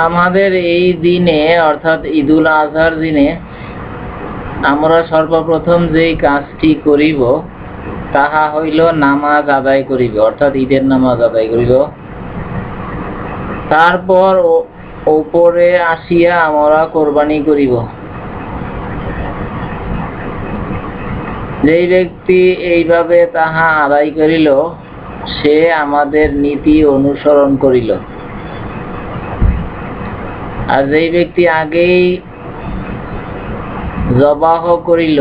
আমাদের এই দিনে অর্থাৎ ঈদুল আজহার দিনে আমরা সর্বপ্রথম যেই কাজটি করিব তাহা হইল নামাজ আদায় করিব, অর্থাৎ ঈদের নামাজ আদায় করিব। তারপর উপরে আসিয়া আমরা কোরবানি করিব। যেই ব্যক্তি এইভাবে তাহা আদায় করিল সে আমাদের নীতি অনুসরণ করিল। আর যেই ব্যক্তি আগেই জবাহ করিল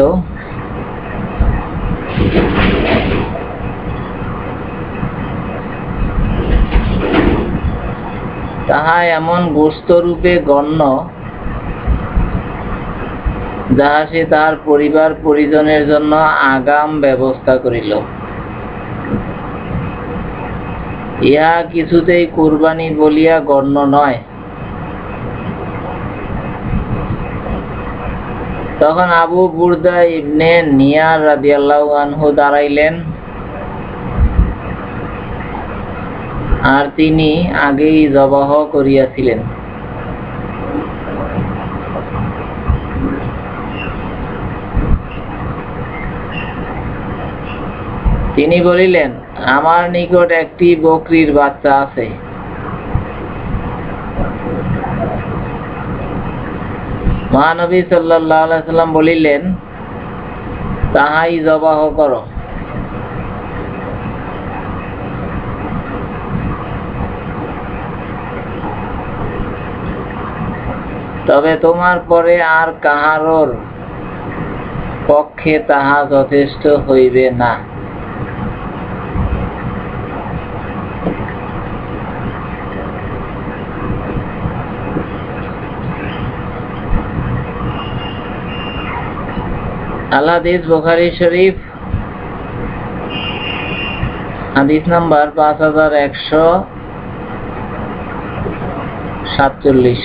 তাহা এমন গোশত রূপে গণ্য যাহা সে তার পরিবার পরিজনের জন্য আগাম ব্যবস্থা করিল। ইহা কিছুতেই কুরবানি বলিয়া গণ্য নয়। তখন আবু বুরদা ইবনে নিয়ার রাদিয়াল্লাহু আনহু দাঁড়াইলেন, আর তিনি আগেই জবাহ করিয়াছিলেন। তিনি বলিলেন, আমার নিকট একটি বকরির বাচ্চা আছে, মহানবী সাল্লাল্লাহু আলাইহি সাল্লাম বলিলেন, তাহাই জবাহ করো। তবে তোমার পরে আর কাহারোর পক্ষে তাহা যথেষ্ট হইবে না। আল হাদিস বুখারী শরীফ, হাদিস নাম্বার 5147।